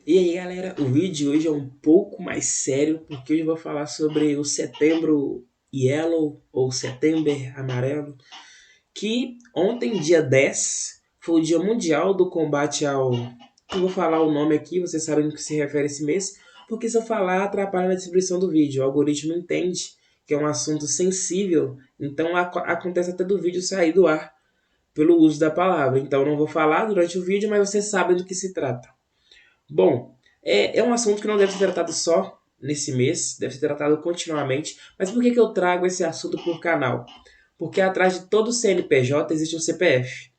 E aí, galera, o vídeo de hoje é um pouco mais sério, porque hoje eu vou falar sobre o Setembro Yellow, ou Setembro Amarelo, que ontem, dia 10, foi o Dia Mundial do Combate ao... Eu vou falar o nome aqui, vocês sabem do que se refere esse mês, porque se eu falar, atrapalha na distribuição do vídeo. O algoritmo entende que é um assunto sensível, então acontece até do vídeo sair do ar pelo uso da palavra. Então eu não vou falar durante o vídeo, mas vocês sabem do que se trata. Bom, é um assunto que não deve ser tratado só nesse mês, deve ser tratado continuamente. Mas por que eu trago esse assunto por canal? Porque atrás de todo CNPJ existe um CPF,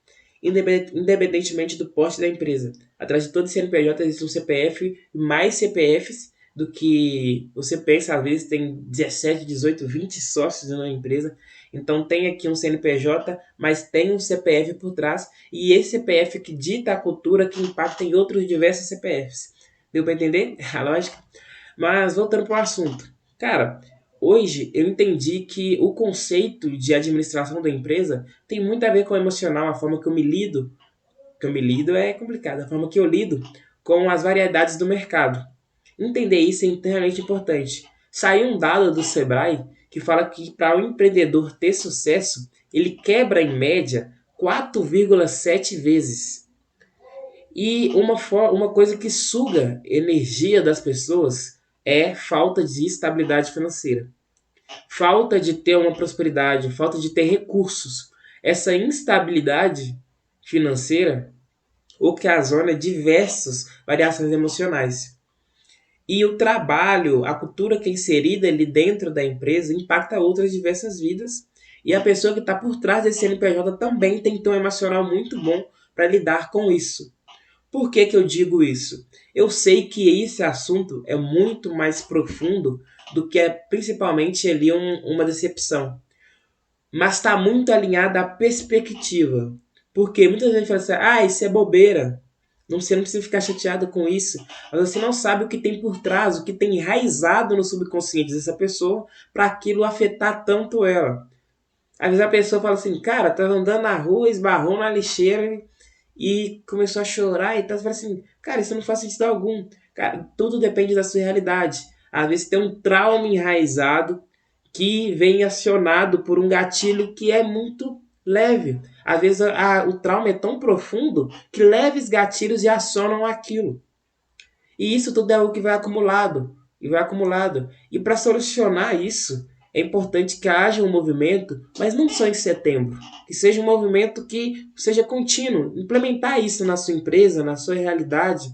independentemente do porte da empresa. Atrás de todo CNPJ existe um CPF e mais CPFs do que você pensa. Às vezes tem 17, 18, 20 sócios na empresa. Então tem aqui um CNPJ, mas tem um CPF por trás, e esse CPF que dita a cultura que impacta em outros diversos CPFs. Deu para entender a lógica? Mas voltando para o assunto. Cara, hoje eu entendi que o conceito de administração da empresa tem muito a ver com o emocional, a forma que eu me lido. Que eu me lido é complicado, a forma que eu lido com as variedades do mercado. Entender isso é internamente importante. Saiu um dado do Sebrae que fala que para o empreendedor ter sucesso, ele quebra em média 4,7 vezes. E uma coisa que suga energia das pessoas é falta de estabilidade financeira. Falta de ter uma prosperidade, falta de ter recursos. Essa instabilidade financeira ocasiona diversas variações emocionais. E o trabalho, a cultura que é inserida ali dentro da empresa impacta outras diversas vidas. E a pessoa que está por trás desse CNPJ também tem que ter um emocional muito bom para lidar com isso. Por que eu digo isso? Eu sei que esse assunto é muito mais profundo do que é principalmente ali uma decepção. Mas está muito alinhado à perspectiva. Porque muitas vezes fala assim, isso é bobeira. Você não precisa ficar chateado com isso. Mas você não sabe o que tem por trás, o que tem enraizado no subconsciente dessa pessoa para aquilo afetar tanto ela. Às vezes a pessoa fala assim, cara, tá andando na rua, esbarrou na lixeira e começou a chorar e tal. Você fala assim, cara, isso não faz sentido algum. Cara, tudo depende da sua realidade. Às vezes tem um trauma enraizado que vem acionado por um gatilho que é muito leve. Às vezes o trauma é tão profundo que leves gatilhos já acionam aquilo. E isso tudo é algo que vai acumulado e vai acumulado. E para solucionar isso, é importante que haja um movimento, mas não só em setembro, que seja um movimento que seja contínuo. Implementar isso na sua empresa, na sua realidade,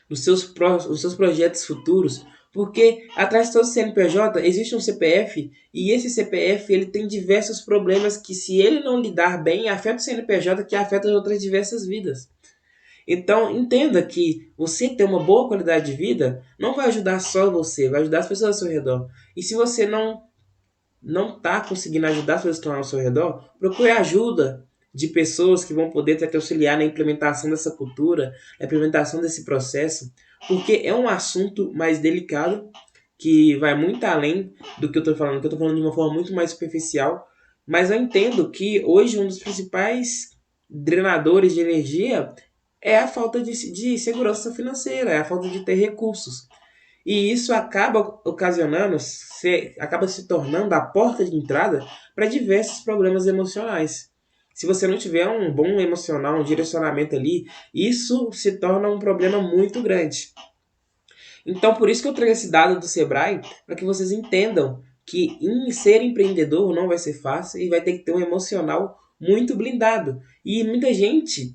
nos seus projetos futuros, porque atrás de todo CNPJ existe um CPF, e esse CPF ele tem diversos problemas que, se ele não lidar bem, afeta o CNPJ, que afeta outras diversas vidas. Então, entenda que você ter uma boa qualidade de vida não vai ajudar só você, vai ajudar as pessoas ao seu redor. E se você não está conseguindo ajudar as pessoas que estão ao seu redor, procure ajuda de pessoas que vão poder te auxiliar na implementação dessa cultura, na implementação desse processo, porque é um assunto mais delicado, que vai muito além do que eu estou falando, que eu estou falando de uma forma muito mais superficial, mas eu entendo que hoje um dos principais drenadores de energia é a falta de segurança financeira, é a falta de ter recursos. E isso acaba ocasionando, acaba se tornando a porta de entrada para diversos problemas emocionais. Se você não tiver um bom emocional, um direcionamento ali, isso se torna um problema muito grande. Então, por isso que eu trago esse dado do Sebrae, para que vocês entendam que ser empreendedor não vai ser fácil e vai ter que ter um emocional muito blindado. E muita gente,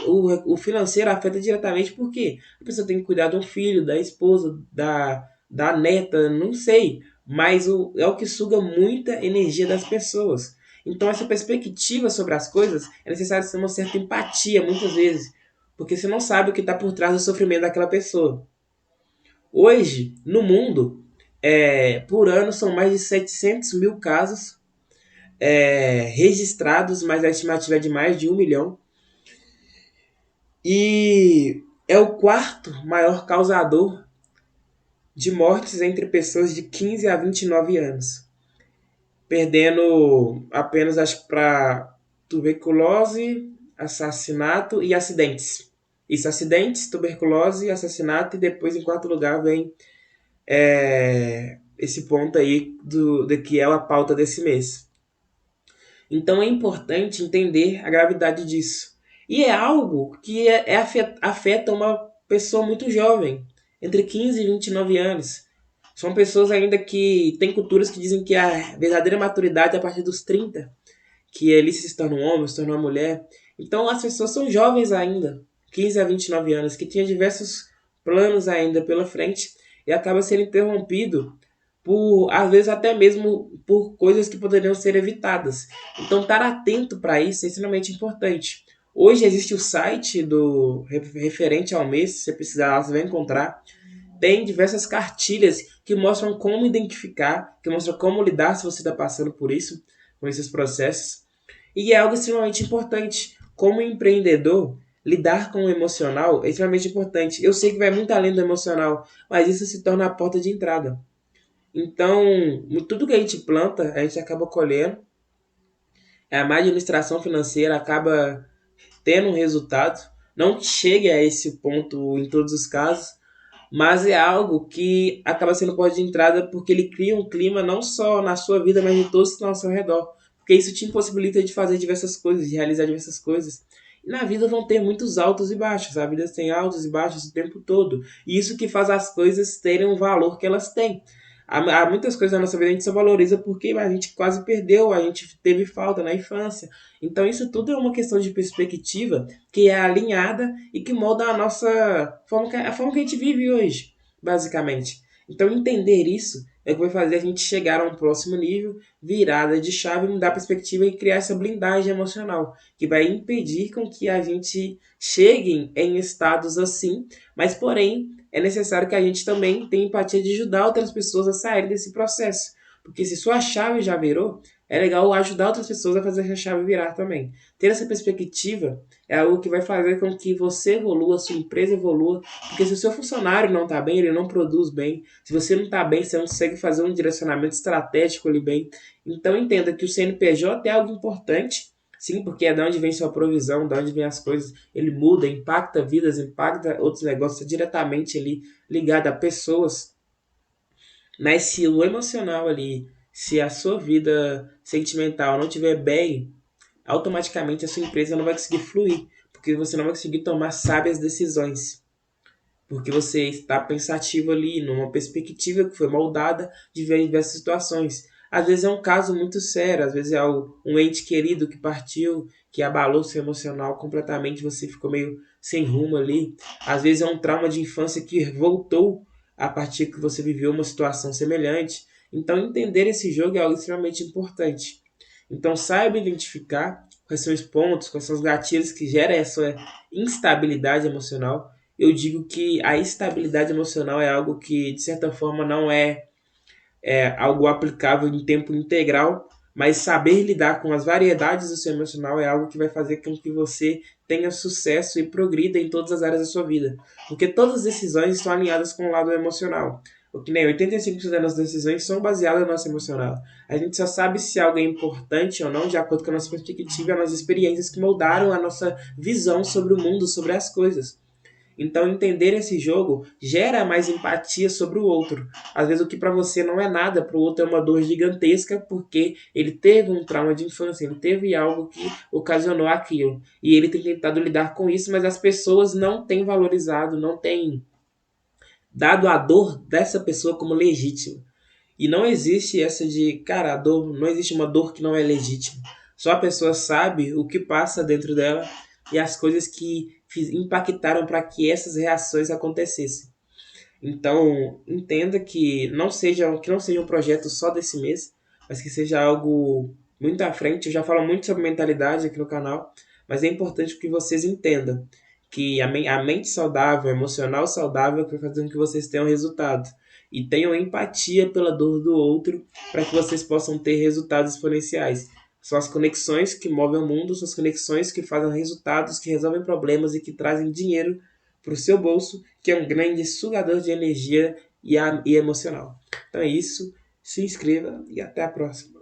o financeiro afeta diretamente porque a pessoa tem que cuidar de um filho, da esposa, da neta, não sei. Mas é o que suga muita energia das pessoas. Então, essa perspectiva sobre as coisas é necessário ter uma certa empatia, muitas vezes. Porque você não sabe o que está por trás do sofrimento daquela pessoa. Hoje, no mundo, por ano são mais de 700 mil casos registrados, mas a estimativa é de mais de 1 milhão. E é o quarto maior causador de mortes entre pessoas de 15 a 29 anos. Perdendo apenas, acho que para tuberculose, assassinato e acidentes. Isso, acidentes, tuberculose, assassinato, e depois, em quarto lugar, vem esse ponto aí de que é a pauta desse mês. Então é importante entender a gravidade disso. E é algo que afeta uma pessoa muito jovem, entre 15 e 29 anos. São pessoas ainda que têm culturas que dizem que a verdadeira maturidade é a partir dos 30, que ele se torna um homem, se torna uma mulher. Então as pessoas são jovens ainda, 15 a 29 anos, que tinham diversos planos ainda pela frente e acaba sendo interrompido por, às vezes, até mesmo por coisas que poderiam ser evitadas. Então, estar atento para isso é extremamente importante. Hoje existe o site do referente ao mês, se você precisar, você vai encontrar. Tem diversas cartilhas que mostram como identificar, que mostram como lidar se você está passando por isso, com esses processos. E é algo extremamente importante. Como empreendedor, lidar com o emocional é extremamente importante. Eu sei que vai muito além do emocional, mas isso se torna a porta de entrada. Então, tudo que a gente planta, a gente acaba colhendo. A má administração financeira acaba tendo um resultado. Não que chegue a esse ponto em todos os casos, mas é algo que acaba sendo porta de entrada porque ele cria um clima não só na sua vida, mas de todos que estão ao seu redor. Porque isso te impossibilita de fazer diversas coisas, de realizar diversas coisas. E na vida vão ter muitos altos e baixos. A vida tem altos e baixos o tempo todo. E isso que faz as coisas terem o valor que elas têm. Há muitas coisas na nossa vida a gente só valoriza porque a gente quase perdeu, a gente teve falta na infância. Então isso tudo é uma questão de perspectiva que é alinhada e que molda a nossa forma, a forma que a gente vive hoje, basicamente. Então entender isso é o que vai fazer a gente chegar a um próximo nível, virada de chave, mudar a perspectiva e criar essa blindagem emocional, que vai impedir com que a gente chegue em estados assim, mas porém é necessário que a gente também tenha empatia de ajudar outras pessoas a sair desse processo. Porque se sua chave já virou, é legal ajudar outras pessoas a fazer essa chave virar também. Ter essa perspectiva é algo que vai fazer com que você evolua, sua empresa evolua, porque se o seu funcionário não está bem, ele não produz bem. Se você não está bem, você não consegue fazer um direcionamento estratégico ali bem. Então entenda que o CNPJ é algo importante, sim, porque é de onde vem sua provisão, de onde vem as coisas. Ele muda, impacta vidas, impacta outros negócios, é diretamente ali ligado a pessoas. Mas se o emocional ali, se a sua vida sentimental não estiver bem, automaticamente a sua empresa não vai conseguir fluir, porque você não vai conseguir tomar sábias decisões, porque você está pensativo ali numa perspectiva que foi moldada de ver diversas situações. Às vezes é um caso muito sério, às vezes é um ente querido que partiu, que abalou seu emocional completamente, você ficou meio sem rumo ali. Às vezes é um trauma de infância que voltou a partir que você viveu uma situação semelhante. Então entender esse jogo é algo extremamente importante. Então saiba identificar quais são os pontos, quais são os gatilhos que geram essa instabilidade emocional. Eu digo que a estabilidade emocional é algo que, de certa forma, não é algo aplicável em tempo integral, mas saber lidar com as variedades do seu emocional é algo que vai fazer com que você tenha sucesso e progrida em todas as áreas da sua vida. Porque todas as decisões estão alinhadas com o lado emocional. O que nem 85% das decisões são baseadas no nosso emocional. A gente só sabe se algo é importante ou não de acordo com a nossa perspectiva e as nossas experiências que moldaram a nossa visão sobre o mundo, sobre as coisas. Então, entender esse jogo gera mais empatia sobre o outro. Às vezes, o que para você não é nada, para o outro é uma dor gigantesca, porque ele teve um trauma de infância, ele teve algo que ocasionou aquilo. E ele tem tentado lidar com isso, mas as pessoas não têm valorizado, não têm dado a dor dessa pessoa como legítima. E não existe essa de, cara, a dor, não existe uma dor que não é legítima. Só a pessoa sabe o que passa dentro dela e as coisas que impactaram para que essas reações acontecessem. Então, entenda que não seja um projeto só desse mês, mas que seja algo muito à frente. Eu já falo muito sobre mentalidade aqui no canal, mas é importante que vocês entendam que a mente saudável, a emocional saudável, vai fazer com que vocês tenham resultado. E tenham empatia pela dor do outro para que vocês possam ter resultados exponenciais. São as conexões que movem o mundo, são as conexões que fazem resultados, que resolvem problemas e que trazem dinheiro para o seu bolso, que é um grande sugador de energia e emocional. Então é isso, se inscreva e até a próxima.